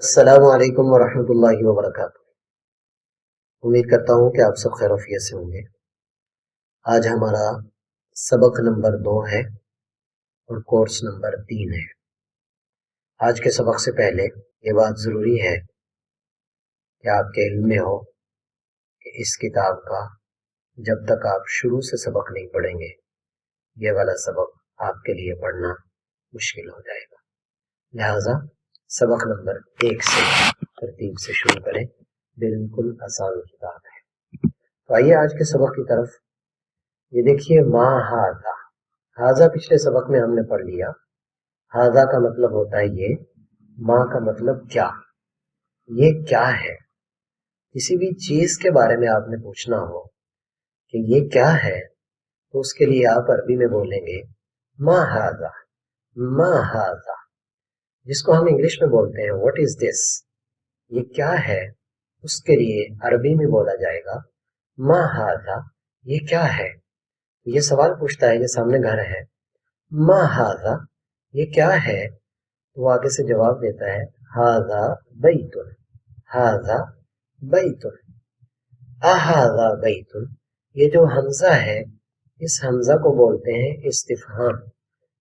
السلام علیکم ورحمۃ اللہ وبرکاتہ۔ امید کرتا ہوں کہ آپ سب خیر وفیت سے ہوں گے۔ آج ہمارا سبق نمبر 2 ہے اور کورس نمبر 3 ہے۔ آج کے سبق سے پہلے یہ بات ضروری ہے کہ آپ کے علم میں ہو کہ اس کتاب کا جب تک آپ شروع سے سبق نہیں پڑھیں گے یہ والا سبق آپ کے لیے پڑھنا مشکل ہو جائے گا۔ لہذا سبق نمبر 1 سے ترتیب سے شروع کریں، بالکل آسان کتاب ہے۔ تو آئیے آج کے سبق کی طرف۔ یہ دیکھیے ما ہاذا، ہاذا پچھلے سبق میں ہم نے پڑھ لیا۔ ہاذا کا مطلب ہوتا ہے یہ، ما کا مطلب کیا، یہ کیا ہے۔ کسی بھی چیز کے بارے میں آپ نے پوچھنا ہو کہ یہ کیا ہے تو اس کے لیے آپ عربی میں بولیں گے ما ہاذا، ما ہاذا، جس کو ہم انگلش میں بولتے ہیں واٹ از دس، یہ کیا ہے، اس کے لیے عربی میں بولا جائے گا ما ہاذا، یہ کیا ہے۔ یہ سوال پوچھتا ہے، یہ سامنے گھر ہے، ما ہاذا، یہ کیا ہے، وہ آگے سے جواب دیتا ہے ہاذا بیت، ہاذا بیت، اہذا بیت۔ یہ جو حمزہ ہے اس حمزہ کو بولتے ہیں استفہام،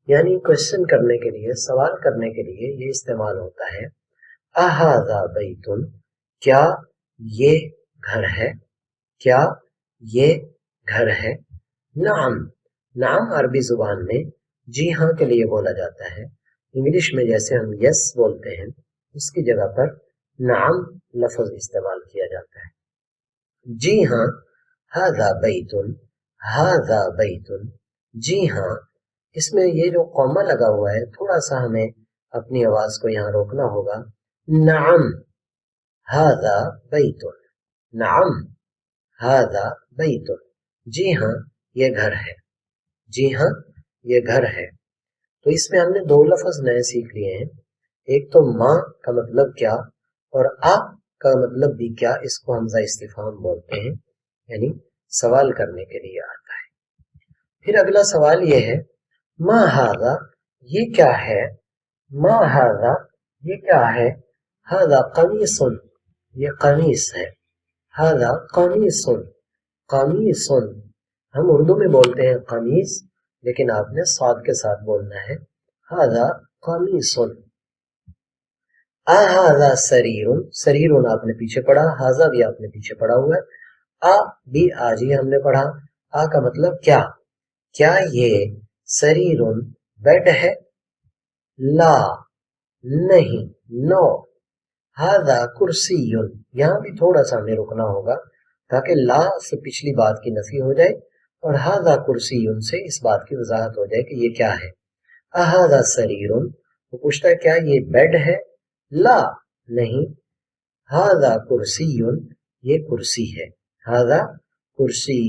یعنی کوشچن کرنے کے لیے، سوال کرنے کے لیے یہ استعمال ہوتا ہے۔ اہذا بیت، کیا یہ گھر ہے، کیا یہ گھر ہے۔ نعم، نعم عربی زبان میں جی ہاں کے لیے بولا جاتا ہے۔ انگلش میں جیسے ہم یس بولتے ہیں اس کی جگہ پر نعم لفظ استعمال کیا جاتا ہے۔ جی ہاں، ہذا بیت، ہذا بیت، جی ہاں۔ اس میں یہ جو قومہ لگا ہوا ہے تھوڑا سا ہمیں اپنی آواز کو یہاں روکنا ہوگا۔ نعم ہذا بیت، نعم ہذا بیت، جی ہاں یہ گھر ہے، جی ہاں یہ گھر ہے۔ تو اس میں ہم نے 2 لفظ نئے سیکھ لیے ہیں، ایک تو ما کا مطلب کیا اور آ کا مطلب بھی کیا، اس کو حمزہ استفہام بولتے ہیں، یعنی سوال کرنے کے لیے آتا ہے۔ پھر اگلا سوال یہ ہے ما ہاذا، یہ کیا ہے، ما ہاذا یہ کیا ہے۔ ہاذا قمیص، یہ قمیص ہے، ہاذا قمیص، قمیص، ہم اردو میں بولتے ہیں قمیص لیکن آپ نے صاد کے ساتھ بولنا ہے، ہاذا قمیص۔ اہذا سریر، سریر آپ نے پیچھے پڑھا، ہاذا بھی آپ نے پیچھے پڑھا ہوا ہے، آ بھی آج ہی ہم نے پڑھا۔ آ کا مطلب کیا، کیا یہ سریر بیڈ ہے، لا نہیں، نو۔ ہاذا کرسی، یہاں بھی تھوڑا سا ہمیں رکنا ہوگا تاکہ لا سے پچھلی بات کی نفی ہو جائے اور ہاذا کرسی سے اس بات کی وضاحت ہو جائے کہ یہ کیا ہے۔ اہذا سریر، وہ پوچھتا ہے کیا یہ بیڈ ہے، لا نہیں۔ ہاذا کرسی، یہ کرسی ہے، ہاذا کرسی،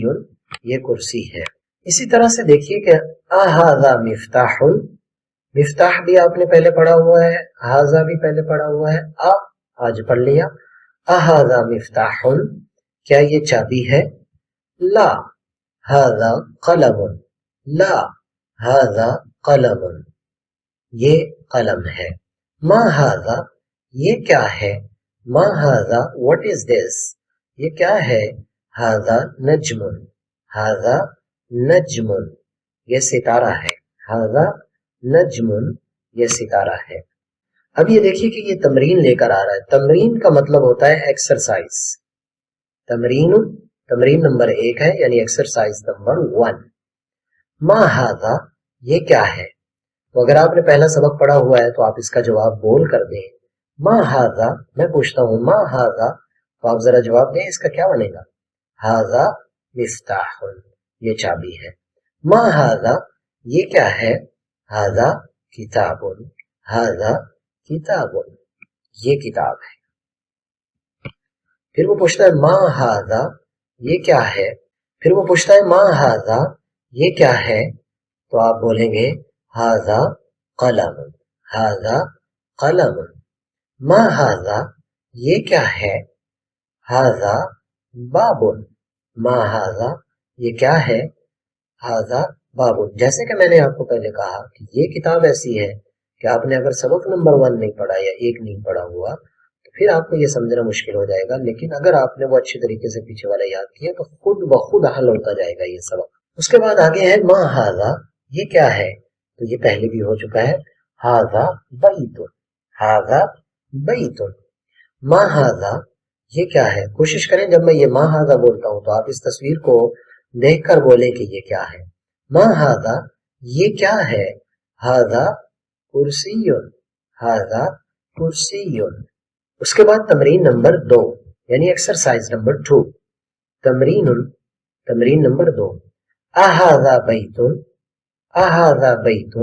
یہ کرسی ہے۔ اسی طرح سے دیکھیے کہ اہذا مفتاح، مفتاح بھی آپ نے پہلے پڑھا ہوا ہے، ہاذا بھی پہلے پڑھا ہوا ہے، آج پڑھ لیا۔ اہذا مفتاح، کیا یہ چابی ہے، لا۔ ہاذا قلم، لا۔ ہاذا قلم، یہ قلم ہے۔ ما ہاذا، یہ کیا ہے، ما ہاذا واٹ از دس، یہ کیا ہے۔ ہاذا نجم، ہاذا نجم، یہ ستارہ ہے، ہاذا نجم، یہ ستارہ ہے۔ اب یہ دیکھیے کہ یہ تمرین لے کر آ رہا ہے۔ تمرین کا مطلب ہوتا ہے ایکسرسائز، تمرین، تمرین نمبر 1 ہے یعنی ایکسرسائز نمبر 1۔ ما ہاذا، یہ کیا ہے۔ تو اگر آپ نے پہلا سبق پڑھا ہوا ہے تو آپ اس کا جواب بول کر دیں۔ ما ہاذا، میں پوچھتا ہوں ما ہاذا تو آپ ذرا جواب دیں، اس کا کیا بنے گا۔ ہاذا مفتاح، یہ چابی ہے۔ ما ہاذا، یہ کیا ہے۔ ہاذا کتاب، ہاذا کتاب، یہ کتاب ہے۔ پھر وہ پوچھتا ہے ما ہاذا، یہ کیا ہے۔ پھر وہ پوچھتا ہے ما ہاذا، یہ کیا ہے، تو آپ بولیں گے ہاذا قلم، ہاذا قلم۔ ما ہاذا، یہ کیا ہے، ہاذا باب، ما ہاذا، یہ کیا ہے، ہاذا باب۔ جیسے کہ میں نے آپ کو پہلے کہا کہ یہ کتاب ایسی ہے کہ آپ نے اگر سبق نمبر 1 نہیں پڑھا یا 1 نہیں پڑھا ہوا پھر آپ کو یہ سمجھنا مشکل ہو جائے گا، لیکن اگر آپ نے وہ اچھی طریقے سے پیچھے والا یاد کیا تو خود بخود حل ہوتا جائے گا یہ سبق۔ اس کے بعد آگے ہے ما ھذا، یہ کیا ہے؟ تو یہ پہلے بھی ہو چکا ہے، ھذا بیت، ھذا بیت۔ ما ھذا یہ کیا ہے؟ کوشش کریں جب میں یہ ما ھذا بولتا ہوں تو آپ اس تصویر کو دیکھ کر بولیں کہ یہ کیا ہے۔ ما ھذا یہ کیا ہے؟ ھذا کرسی، ھذا کرسی۔ اس کے بعد تمرین نمبر 2 یعنی ایکسرسائز نمبر 2، تمرین نمبر 2، اھذا بیت، اھذا بیت،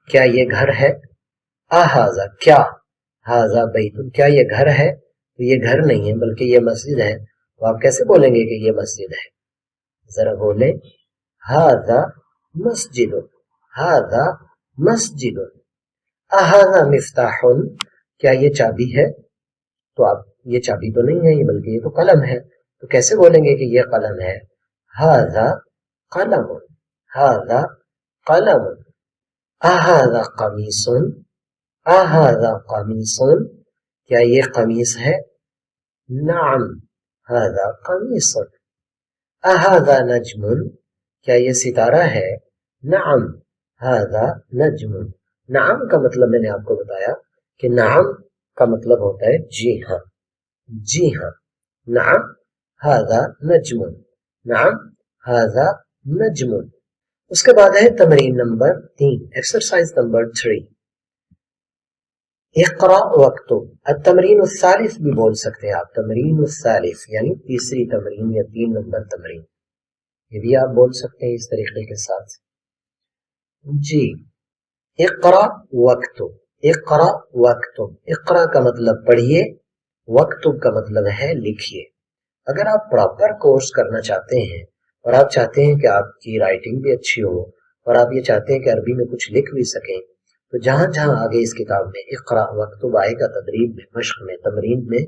کیا یہ گھر ہے؟ اھذا کیا، ھذا بیت کیا یہ گھر ہے؟ تو یہ گھر نہیں ہے بلکہ یہ مسجد ہے، تو آپ کیسے بولیں گے کہ یہ مسجد ہے؟ ذرا بولیں، ھذا مسجد، ھذا مسجد۔ اھذا مفتاح، کیا یہ چابی ہے؟ تو آپ یہ چابی تو نہیں ہے بلکہ یہ تو قلم ہے، تو کیسے بولیں گے کہ یہ قلم ہے؟ ھذا قلم، ھذا قلم۔ اھذا قمیص، اھذا قمیص، کیا یہ قمیص ہے؟ نعم ھذا قمیص۔ اھذا نجم، کیا یہ ستارہ ہے؟ نعم ھذا نجم۔ نعم کا مطلب میں نے آپ کو بتایا کہ نعم کا مطلب ہوتا ہے جی ہاں، جی ہاں۔ نعم ھذا نجم، نعم ھذا نجم۔ اس کے بعد ہے تمرین نمبر 3، ایکسرسائز نمبر 3، اقرأ واکتب۔ التمرین الثالث بھی بول سکتے ہیں آپ، تمرین الثالث یعنی تیسری تمرین یا 3 نمبر تمرین، یہ بھی آپ بول سکتے ہیں اس طریقے کے ساتھ جی۔ اقرأ واکتب، اقرأ واکتب، اقرأ کا مطلب پڑھیے، واکتب کا مطلب ہے لکھیے۔ اگر آپ پراپر کورس کرنا چاہتے ہیں اور آپ چاہتے ہیں کہ آپ کی رائٹنگ بھی اچھی ہو اور آپ یہ چاہتے ہیں کہ عربی میں کچھ لکھ بھی سکیں، تو جہاں جہاں آگے اس کتاب میں اقرأ واکتب آئے گا، تدریب میں، مشق میں، تمرین میں،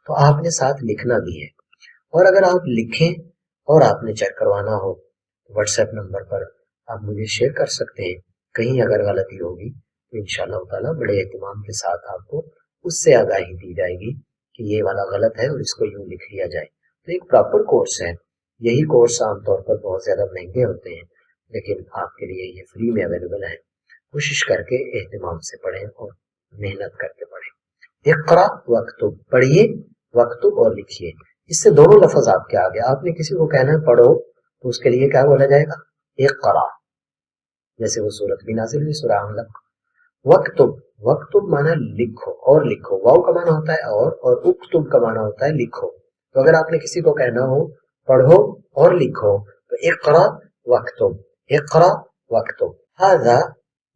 تو آپ نے ساتھ لکھنا بھی ہے۔ اور اگر آپ لکھیں اور آپ نے چیک کروانا ہو تو واٹس ایپ نمبر پر آپ مجھے شیئر کر سکتے ہیں، کہیں اگر غلطی ہوگی تو انشاءاللہ تعالیٰ بڑے اہتمام کے ساتھ آپ کو اس سے آگاہی دی جائے گی کہ یہ والا غلط ہے اور اس کو یوں لکھ لیا جائے۔ تو ایک پراپر کورس ہے، یہی کورس عام طور پر بہت زیادہ مہنگے ہوتے ہیں، لیکن آپ کے لیے یہ فری میں اویلیبل ہے۔ کوشش کر کے اہتمام سے پڑھیں اور محنت کر کے پڑھیں۔ اقرأ واکتب، پڑھیے، واکتب اور لکھیے۔ اس سے دونوں لفظ آپ کے آگے، آپ نے کسی کو کہنا ہے پڑھو تو اس کے لیے کیا بولا جائے گا؟ اقرأ، جیسے وہ سورت بھی نازل ہوئی سورہ علق۔ واکتب، واکتب مانا لکھو اور لکھو، واو کا مانا ہوتا ہے اور اکتب کا مانا ہوتا ہے لکھو۔ تو اگر آپ نے کسی کو کہنا ہو پڑھو اور لکھو تو اقرأ واکتب، اقرأ واکتب۔ ھذا،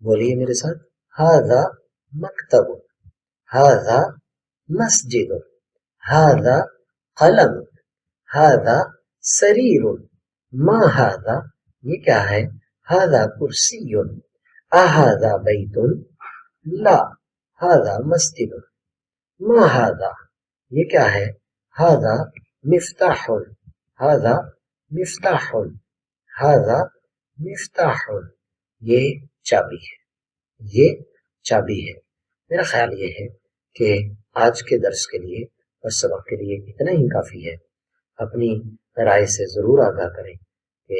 بولیے میرے ساتھ، ھذا مکتب، ھذا مسجد، ھذا قلم، ھذا سریر۔ ما ھذا یہ کیا ہے؟ ھذا کرسی۔ اھذا بیت؟ لا، ھذا مسجد۔ ما ھذا یہ کیا ہے؟ ھذا مفتاح، ھذا مفتاح، ھذا مفتاح، یہ چابی ہے، یہ چابی ہے۔ میرا خیال یہ ہے کہ آج کے درس کے لیے اور سبق کے لیے اتنا ہی کافی ہے۔ اپنی رائے سے ضرور آگاہ کریں کہ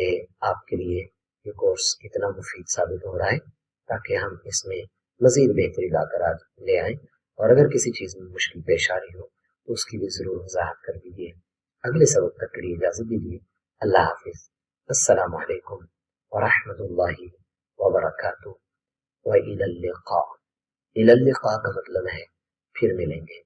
آپ کے لیے یہ کورس کتنا مفید ثابت ہو رہا ہے، تاکہ ہم اس میں مزید بہتری لا کر آج لے آئیں، اور اگر کسی چیز میں مشکل پیش آ رہی ہو تو اس کی بھی ضرور وضاحت کر دیجیے۔ اگلے سبق تک کے لیے اجازت دیجیے، اللہ حافظ، السلام علیکم ورحمۃ اللہ وبرکاتہ، وإلی اللقاء۔ الی اللقاء کا مطلب ہے پھر ملیں گے۔